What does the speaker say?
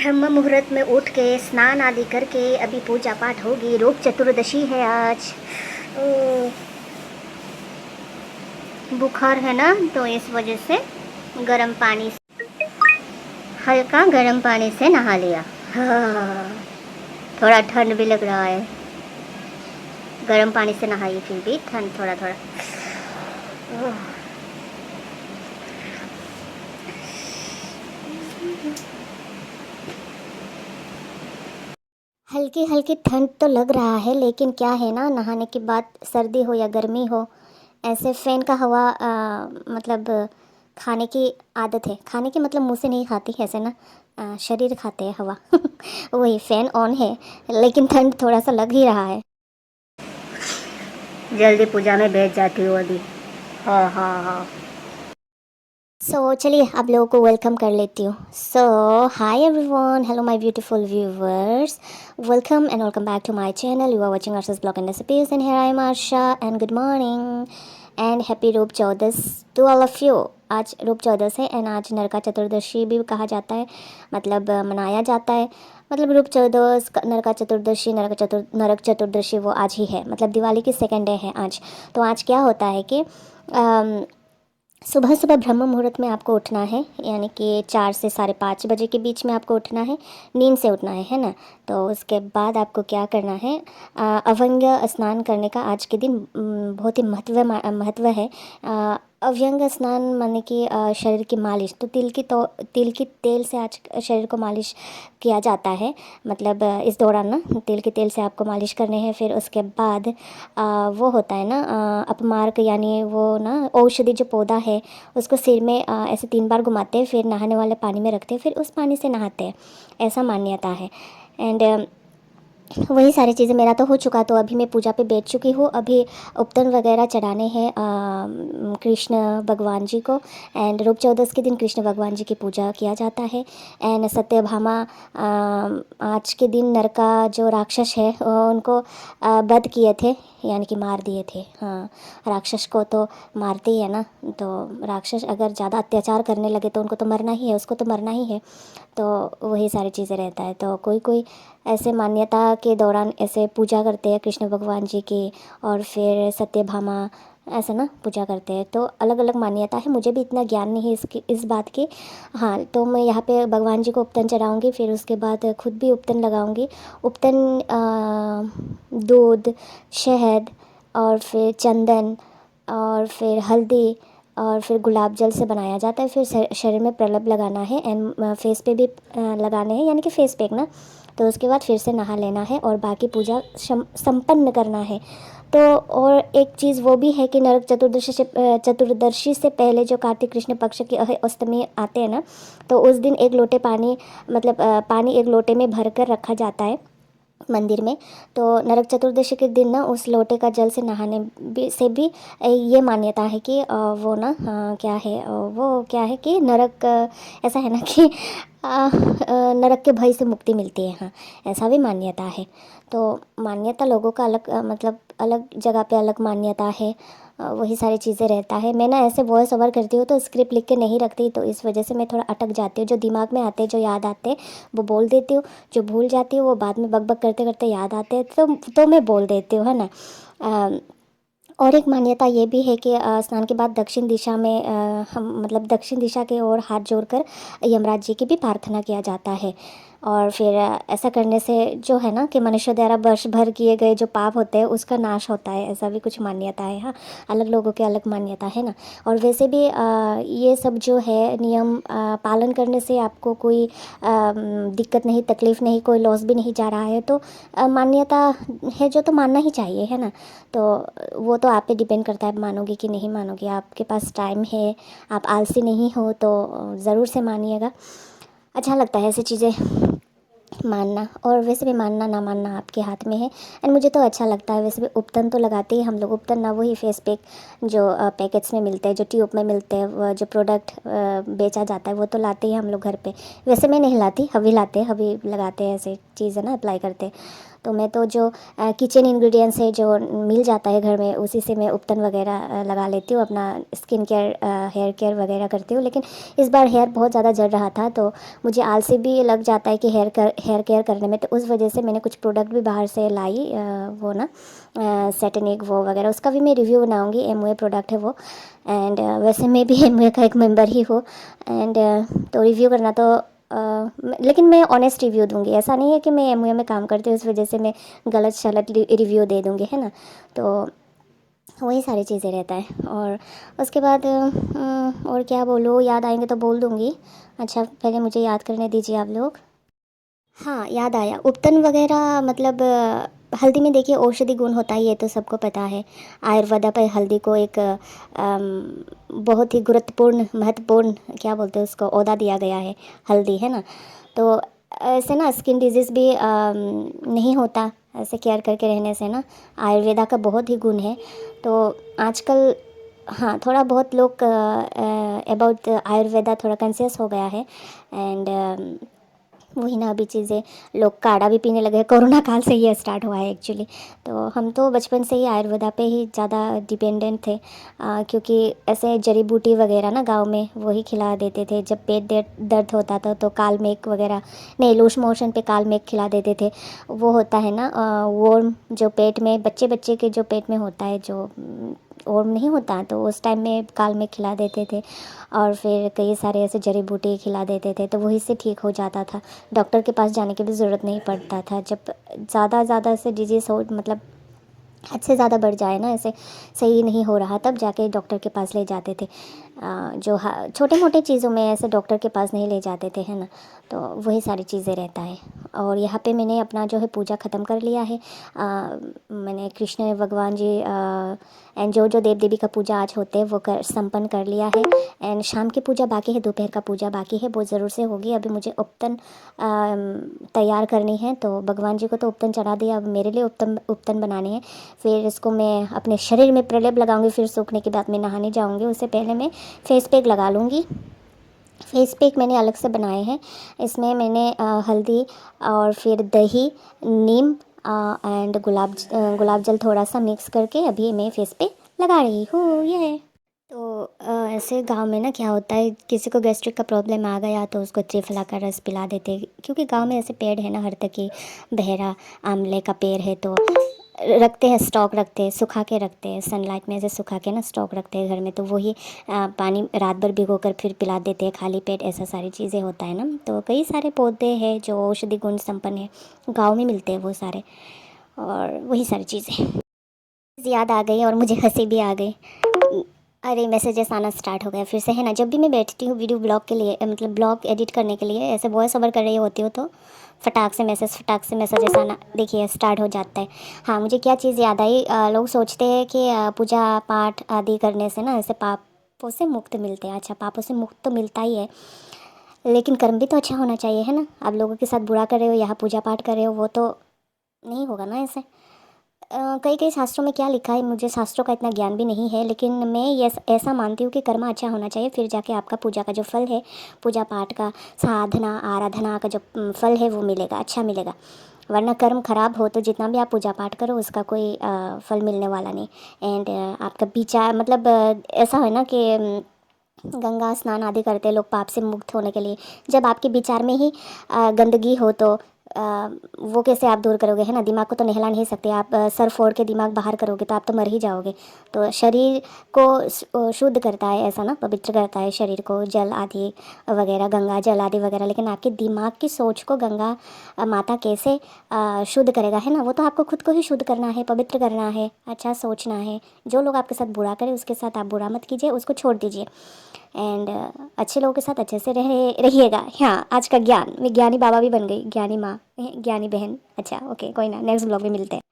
ब्रह्म मुहूर्त में उठ के स्नान आदि करके अभी पूजा पाठ होगी। रूप चतुर्दशी है आज। बुखार है ना, तो इस वजह से गर्म पानी, हल्का गर्म पानी से नहा लिया। हाँ, थोड़ा ठंड भी लग रहा है। गर्म पानी से नहाइए, फिर भी ठंड थोड़ा थोड़ा। हल्की हल्की ठंड तो लग रहा है, लेकिन क्या है ना, नहाने के बाद सर्दी हो या गर्मी हो, ऐसे फ़ैन का हवा मतलब खाने की आदत है। खाने की मतलब मुंह से नहीं खाती ऐसे ना, शरीर खाते हैं हवा। वही फ़ैन ऑन है, लेकिन ठंड थोड़ा सा लग ही रहा है। जल्दी पूजा में बैठ जाती हूँ अभी। हाँ हाँ हाँ। सो चलिए आप लोगों को वेलकम कर लेती हूँ। So hi everyone, hello my beautiful viewers, welcome and welcome back to my channel. You are watching Aarsha's blog and recipes and here I am Aarsha and good morning and happy Roop Chaudas to all of you. आज रूप चौदस है and आज नरका चतुर्दशी भी कहा जाता है, मतलब मनाया जाता है। मतलब रूप चौदस, नरका चतुर्दशी, नरक चतुर्दशी वो आज ही है, मतलब दिवाली की सेकेंड डे है आज। तो आज क्या होता है कि सुबह सुबह ब्रह्म मुहूर्त में आपको उठना है, यानी कि 4 से 5:30 बजे के बीच में आपको उठना है, नींद से उठना है ना। तो उसके बाद आपको क्या करना है, अभंग स्नान करने का आज के दिन बहुत ही महत्व है। अभ्यंग स्नान माने कि शरीर की मालिश, तो तिल की तेल से आज शरीर को मालिश किया जाता है। मतलब इस दौरान ना तिल के तेल से आपको मालिश करने हैं। फिर उसके बाद वो होता है ना अपमार्क, यानी वो ना औषधि जो पौधा है, उसको सिर में ऐसे 3 बार घुमाते हैं, फिर नहाने वाले पानी में रखते हैं, फिर उस पानी से नहाते हैं, ऐसा मान्यता है। एंड वही सारी चीज़ें मेरा तो हो चुका, तो अभी मैं पूजा पे बैठ चुकी हूँ। अभी उपटन वगैरह चढ़ाने हैं कृष्ण भगवान जी को। एंड रूप चौदस के दिन कृष्ण भगवान जी की पूजा किया जाता है। एंड सत्यभामा आज के दिन नरका जो राक्षस है उनको वध किए थे, यानी कि मार दिए थे। हाँ, राक्षस को तो मारते ही है ना, तो राक्षस अगर ज़्यादा अत्याचार करने लगे तो उनको तो मरना ही है, उसको तो मरना ही है। तो वही सारी चीज़ें रहता है। तो कोई कोई ऐसे मान्यता के दौरान ऐसे पूजा करते हैं कृष्ण भगवान जी की, और फिर सत्यभामा ऐसा ना पूजा करते हैं। तो अलग अलग मान्यता है, मुझे भी इतना ज्ञान नहीं है इस बात की। हाँ, तो मैं यहाँ पे भगवान जी को उपटन चढ़ाऊँगी, फिर उसके बाद खुद भी उपटन लगाऊँगी। उपटन दूध, शहद और फिर चंदन और फिर हल्दी और फिर गुलाब जल से बनाया जाता है। फिर शरीर में प्रलेप लगाना है एंड फेस पे भी लगाने हैं, यानी कि फेस पैक ना। तो उसके बाद फिर से नहा लेना है और बाकी पूजा संपन्न करना है। तो और एक चीज़ वो भी है कि नरक चतुर्दशी से पहले जो कार्तिक कृष्ण पक्ष की अष्टमी आते हैं ना, तो उस दिन 1 लोटे पानी, मतलब पानी 1 लोटे में भर कर रखा जाता है मंदिर में। तो नरक चतुर्दशी के दिन ना उस लोटे का जल से नहाने से भी ये मान्यता है कि वो ना क्या है, वो क्या है कि नरक ऐसा है ना कि नरक के भय से मुक्ति मिलती है। हाँ, ऐसा भी मान्यता है। तो मान्यता लोगों का अलग मतलब अलग जगह पे अलग मान्यता है। वही सारी चीज़ें रहता है। मैं ना ऐसे वॉइस ओवर करती हूँ तो स्क्रिप्ट लिख के नहीं रखती, तो इस वजह से मैं थोड़ा अटक जाती हूँ। जो दिमाग में आते हैं, जो याद आते हैं वो बोल देती हूँ, जो भूल जाती हूँ वो बाद में बक करते करते याद आते हैं, तो मैं बोल देती हूँ, है ना। और एक मान्यता ये भी है कि स्नान के बाद दक्षिण दिशा में हम मतलब दक्षिण दिशा की ओर हाथ जोड़कर यमराज जी की भी प्रार्थना किया जाता है। और फिर ऐसा करने से जो है ना कि मनुष्य द्वारा वर्ष भर किए गए जो पाप होते हैं उसका नाश होता है, ऐसा भी कुछ मान्यता है। हाँ, अलग लोगों के अलग मान्यता है ना। और वैसे भी ये सब जो है नियम पालन करने से आपको कोई दिक्कत नहीं, तकलीफ़ नहीं, कोई लॉस भी नहीं जा रहा है, तो मान्यता है जो तो मानना ही चाहिए, है ना। तो वो तो आप पे डिपेंड करता है, आप मानोगे कि नहीं मानोगे। आपके पास टाइम है, आप आलसी नहीं हो, तो ज़रूर से मानिएगा। अच्छा लगता है ऐसी चीज़ें मानना, और वैसे भी मानना ना मानना आपके हाथ में है। एंड मुझे तो अच्छा लगता है। वैसे भी उपटन तो लगाते ही हम लोग, उपटन ना वही फेस पैक जो पैकेट्स में मिलते हैं, जो ट्यूब में मिलते हैं, वो जो प्रोडक्ट बेचा जाता है वो तो लाते ही हम लोग घर पे। वैसे मैं नहीं लाती, हबी लाते हैं, हबी लगाते हैं, ऐसे चीज़ है ना, अप्लाई करते हैं। तो मैं तो जो किचन इंग्रेडिएंट्स है जो मिल जाता है घर में, उसी से मैं उपटन वगैरह लगा लेती हूँ, अपना स्किन केयर हेयर केयर वगैरह करती हूँ। लेकिन इस बार हेयर बहुत ज़्यादा झड़ रहा था, तो मुझे आलसी भी लग जाता है कि हेयर केयर करने में, तो उस वजह से मैंने कुछ प्रोडक्ट भी बाहर से लाई, वो ना सेटेनिक वो वगैरह, उसका भी मैं रिव्यू बनाऊँगी। एमवे प्रोडक्ट है वो, एंड वैसे मैं भी एमवे का एक मेंबर ही हूँ, एंड तो रिव्यू करना तो लेकिन मैं ऑनेस्ट रिव्यू दूंगी, ऐसा नहीं है कि मैं एमवे में काम करती हूँ इस वजह से मैं गलत सलत रिव्यू दे दूंगी, है ना। तो वही सारी चीज़ें रहता है। और उसके बाद और क्या बोलूँ, याद आएंगे तो बोल दूंगी। अच्छा, पहले मुझे याद करने दीजिए आप लोग। हाँ, याद आया, उपटन वगैरह मतलब हल्दी में देखिए औषधि गुण होता है, ये तो सबको पता है। आयुर्वेदा पर हल्दी को एक बहुत ही गुरुत्वपूर्ण महत्वपूर्ण क्या बोलते हैं उसको, ओहदा दिया गया है, हल्दी, है ना। तो ऐसे ना स्किन डिजीज़ भी नहीं होता ऐसे केयर करके रहने से ना, आयुर्वेदा का बहुत ही गुण है। तो आजकल हाँ, थोड़ा बहुत लोग अबाउट आयुर्वेदा थोड़ा कॉन्शियस हो गया है, एंड वही ना, अभी चीज़ें लोग काढ़ा भी पीने लगे हैं, कोरोना काल से ये स्टार्ट हुआ है एक्चुअली। तो हम तो बचपन से ही आयुर्वेदा पे ही ज़्यादा डिपेंडेंट थे, क्योंकि ऐसे जड़ी बूटी वगैरह ना गांव में वही खिला देते थे। जब पेट दर्द होता था तो काल मेघ वगैरह, नहीं, लूज मोशन पे काल मेघ खिला देते थे। वो होता है ना वर्म, जो पेट में बच्चे बच्चे के जो पेट में होता है, जो वर्म नहीं होता, तो उस टाइम में काल मेघ खिला देते थे। और फिर कई सारे ऐसे जड़ी बूटी खिला देते थे, तो वही से ठीक हो जाता था। डॉक्टर के पास जाने की भी ज़रूरत नहीं पड़ता था। जब ज़्यादा से डिजीज़ हो, मतलब हद से ज़्यादा बढ़ जाए ना, ऐसे सही नहीं हो रहा, तब जाके डॉक्टर के पास ले जाते थे। जो छोटे मोटे चीज़ों में ऐसे डॉक्टर के पास नहीं ले जाते थे, है ना। तो वही सारी चीज़ें रहता है। और यहाँ पे मैंने अपना जो है पूजा ख़त्म कर लिया है। मैंने कृष्ण भगवान जी एंड जो देव देवी का पूजा आज होते हैं वो संपन्न कर लिया है। एंड शाम की पूजा बाकी है, दोपहर का पूजा बाकी है, वो ज़रूर से होगी। अभी मुझे उपटन तैयार करनी है, तो भगवान जी को तो उपटन चढ़ा दिया, अब मेरे लिए उपटन बनाने हैं। फिर इसको मैं अपने शरीर में प्रलेप लगाऊंगी, फिर सूखने के बाद मैं नहाने जाऊंगी। उससे पहले मैं फेस पैक लगा लूँगी। फेस पैक मैंने अलग से बनाए हैं। इसमें मैंने हल्दी और फिर दही, नीम एंड गुलाब जल थोड़ा सा मिक्स करके अभी मैं फेस पे लगा रही हूँ ये। तो ऐसे गांव में ना क्या होता है, किसी को गैस्ट्रिक का प्रॉब्लम आ गया तो उसको त्रिफला का रस पिला देते हैं, क्योंकि गांव में ऐसे पेड़ है ना, हर तक की बहरा आंवले का पेड़ है, तो रखते हैं, स्टॉक रखते हैं, सुखा के रखते हैं, सनलाइट में ऐसे सुखा के ना स्टॉक रखते हैं घर में। तो वही पानी रात भर भिगो कर फिर पिला देते हैं खाली पेट, ऐसा सारी चीज़ें होता है ना। तो कई सारे पौधे हैं जो औषधि गुण संपन्न है, गाँव में मिलते हैं वो सारे, और वही सारी चीज़ें याद आ गई और मुझे हंसी भी आ गई। अरे, मैसेजेस आना स्टार्ट हो गया फिर से, है ना। जब भी मैं बैठती हूँ वीडियो ब्लॉग के लिए, मतलब ब्लॉग एडिट करने के लिए, ऐसे वॉइस ओवर कर रही होती हूँ, तो फटाक से मैसेजेस आना देखिए स्टार्ट हो जाता है। हाँ, मुझे क्या चीज़ याद आई, लोग सोचते हैं कि पूजा पाठ आदि करने से ना ऐसे पापों से मुक्त मिलते हैं। अच्छा, पापों से मुक्त तो मिलता ही है, लेकिन कर्म भी तो अच्छा होना चाहिए, है ना। आप लोगों के साथ बुरा कर रहे हो, यहाँ पूजा पाठ कर रहे हो, वो तो नहीं होगा ना ऐसे। कई कई शास्त्रों में क्या लिखा है, मुझे शास्त्रों का इतना ज्ञान भी नहीं है, लेकिन मैं ये ऐसा मानती हूँ कि कर्म अच्छा होना चाहिए, फिर जाके आपका पूजा का जो फल है, पूजा पाठ का, साधना आराधना का जो फल है वो मिलेगा, अच्छा मिलेगा। वरना कर्म खराब हो तो जितना भी आप पूजा पाठ करो उसका कोई फल मिलने वाला नहीं। एंड आपका विचार, मतलब ऐसा है ना कि गंगा स्नान आदि करते हैं लोग पाप से मुक्त होने के लिए। जब आपके विचार में ही गंदगी हो तो वो कैसे आप दूर करोगे, है ना। दिमाग को तो नहला नहीं सकते आप, सर फोड़ के दिमाग बाहर करोगे तो आप तो मर ही जाओगे। तो शरीर को शुद्ध करता है, ऐसा ना, पवित्र करता है शरीर को जल आदि वगैरह, गंगा जल आदि वगैरह, लेकिन आपके दिमाग की सोच को गंगा माता कैसे शुद्ध करेगा, है ना। वो तो आपको खुद को ही शुद्ध करना है, पवित्र करना है, अच्छा सोचना है। जो लोग आपके साथ बुरा करें उसके साथ आप बुरा मत कीजिए, उसको छोड़ दीजिए। एंड अच्छे लोगों के साथ अच्छे से रहिएगा। हाँ, आज का ज्ञान, मैं ज्ञानी बाबा भी बन गई, ज्ञानी माँ, ज्ञानी बहन। अच्छा, ओके, कोई ना, नेक्स्ट ब्लॉग में मिलते हैं।